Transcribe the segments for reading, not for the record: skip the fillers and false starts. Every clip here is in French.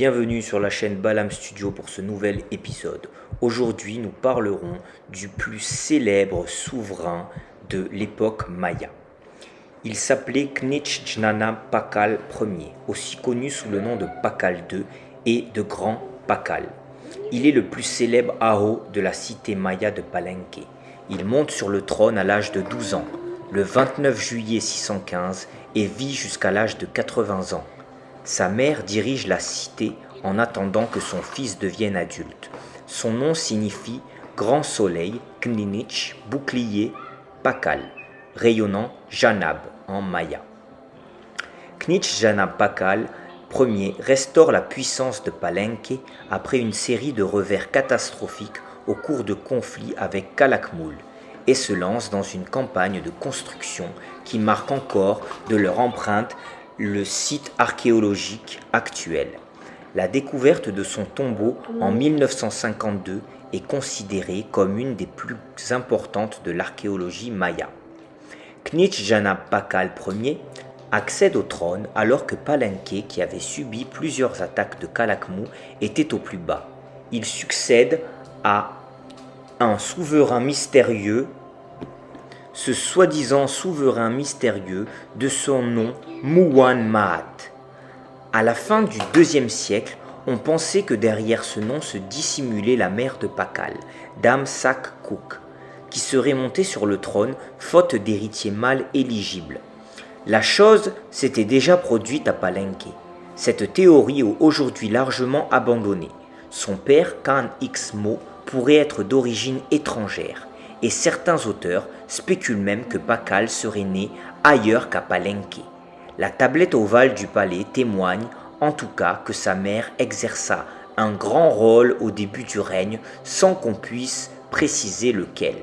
Bienvenue sur la chaîne Balam Studio pour ce nouvel épisode. Aujourd'hui, nous parlerons du plus célèbre souverain de l'époque Maya. Il s'appelait Knichtjnana Pakal Ier, aussi connu sous le nom de Pakal II et de Grand Pakal. Il est le plus célèbre Aho de la cité maya de Palenque. Il monte sur le trône à l'âge de 12 ans, le 29 juillet 615, et vit jusqu'à l'âge de 80 ans. Sa mère dirige la cité en attendant que son fils devienne adulte. Son nom signifie grand soleil, Kninich, bouclier, Pakal, rayonnant Janab en maya. Knichtjnana Pakal Ier restaure la puissance de Palenque après une série de revers catastrophiques au cours de conflits avec Calakmul et se lance dans une campagne de construction qui marque encore de leur empreinte le site archéologique actuel. La découverte de son tombeau en 1952 est considérée comme une des plus importantes de l'archéologie maya. Knichtjnana Pakal Ier accède au trône alors que Palenque, qui avait subi plusieurs attaques de Calakmul, était au plus bas. Il succède à un souverain mystérieux, ce soi-disant souverain mystérieux de son nom Muwan Maat. À la fin du IIe siècle, on pensait que derrière ce nom se dissimulait la mère de Pakal, Dame Sak Cook, qui serait montée sur le trône faute d'héritier mâle éligible. La chose s'était déjà produite à Palenque. Cette théorie est aujourd'hui largement abandonnée. Son père, Khan X Mo, pourrait être d'origine étrangère, et certains auteurs spéculent même que Pakal serait né ailleurs qu'à Palenque. La tablette ovale du palais témoigne en tout cas que sa mère exerça un grand rôle au début du règne sans qu'on puisse préciser lequel.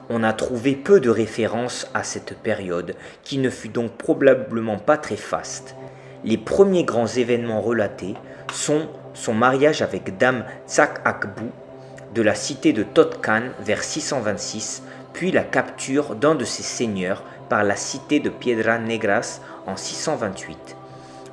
On a trouvé peu de références à cette période qui ne fut donc probablement pas très faste. Les premiers grands événements relatés sont son mariage avec Dame Tsak Akbu de la cité de Totkan vers 626, puis la capture d'un de ses seigneurs par la cité de Piedras Negras en 628.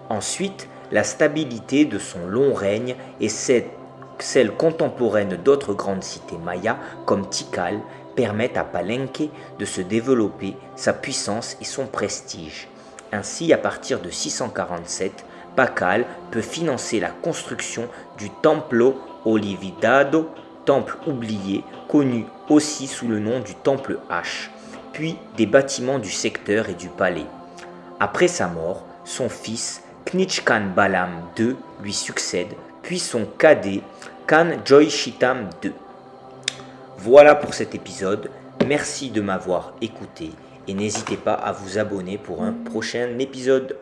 Ensuite, la stabilité de son long règne et celle contemporaine d'autres grandes cités mayas comme Tikal permettent à Palenque de se développer sa puissance et son prestige. Ainsi, à partir de 647, Pakal peut financer la construction du Templo Olvidado, temple oublié, connu aussi sous le nom du Temple H, puis des bâtiments du secteur et du palais. Après sa mort, son fils Knichkan Balam II lui succède, puis son cadet Khan Joyshitam II. Voilà pour cet épisode, merci de m'avoir écouté et n'hésitez pas à vous abonner pour un prochain épisode.